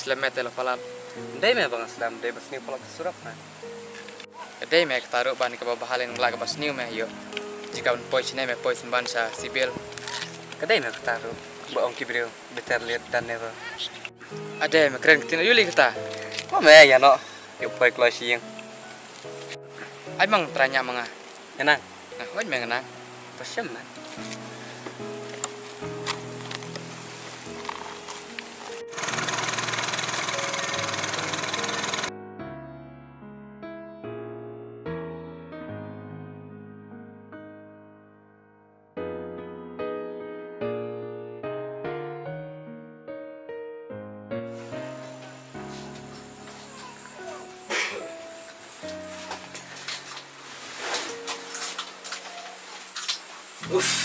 aslam me telo palam. Dai me bang aslam dai bas ni polak surap na. Dai me taruh ban ke bahalin ngla ke bas new me yo. Jika un pois ne me pois ban sa sibil. Kadai me taru ba ong kibril beter lihat dan never. Ada me keren ketin yuli kita. Ko me ya no. Yo poi klasi yang. Ai mang tranya manga. Enang. Nah, wan me ngana. Pasem na.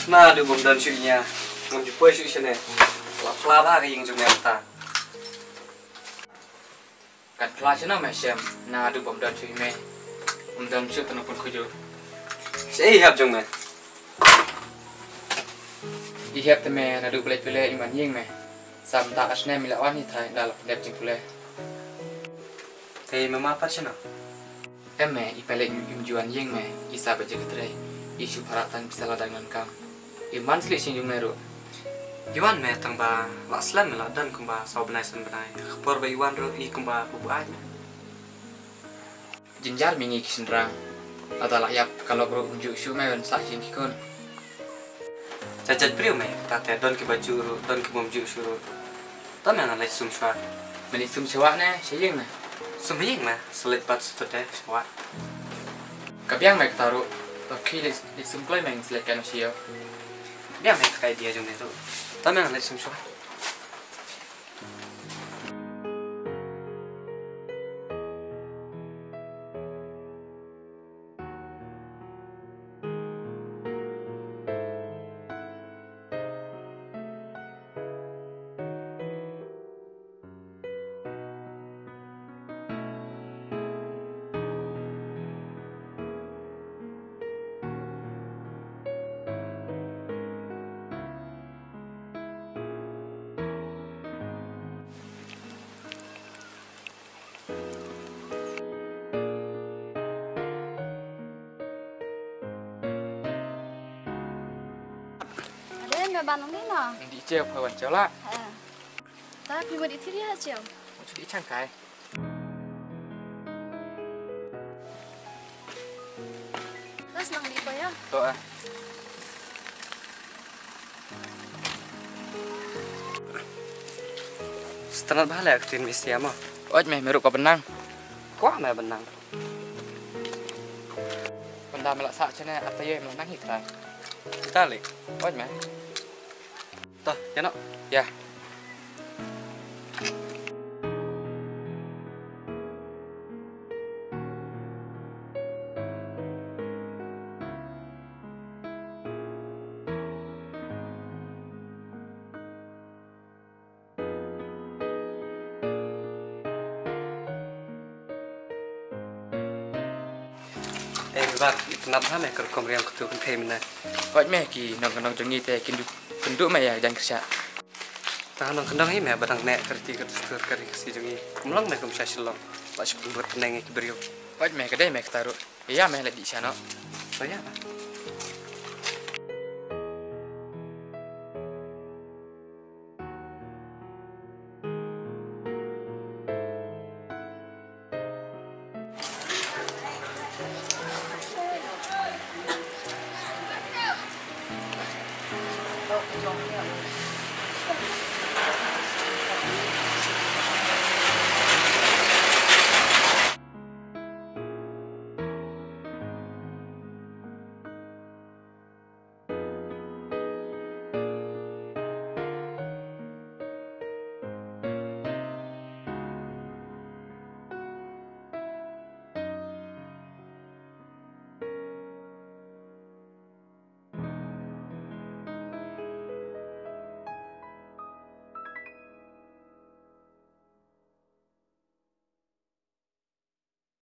Nah, di bom dan syunya, ngam jupoi syu sene. Lapa ka yang jumnya ta. Kat kelas na me syam. Na adu bom dan syu me. Dan syu tanu pun kuju. Sei hab jung me. Ihap te me na du pule iman ying me. Sam ta asne mila wan hi thai dal dep jing pule. Tei mama apa sino? Eme ipele juan ying me. Isa baje ketre. Isu paratan bisa dengan kam. Iman sli sing jung meru. Iwan me tang ba la slam la dan kumba saw benai san benai. Khpor ba Iwan ro I kumba bubu ai. Jinjar mingi kisindra. Adalah yap kalau bro unjuk syu me wan sa sing kikun. Jajat priu me tate don ki baju ro don ki bom ju suru. Tam yang alai sum shwa. Meni sum chwa ne sying na. Sum ying ma selit bat sutode shwa. Kabiang me taruh. Oke, sum klai meng selekan sio. Dia me kai dia jung me tu. Tam yang alai sum shwa. Ada banung ni na. Di ceo phawan ceo la. Tapi mau di tiri aja. Di cangkai. Terus nang di ya? To ah. Setelah bahala aktin mesti ama. Oj me meru ka benang. Kwa me benang. Benda melak sak chene ataye menang hi trai. Tali. Oj me. Toh, ya no. Ya. Bar, kenapa me ker komriang kutu kan kai mena. Oj me ki nong jongi te kindu kenduk me ya jan kerja. Tahan nong kendang hi me badang nek kerti ketustur kari si jongi. Kumlang me kum syashilong. Pas buat peneng ki beriu. Oj me kedai me taruh. Iya me lek di sana. So ya.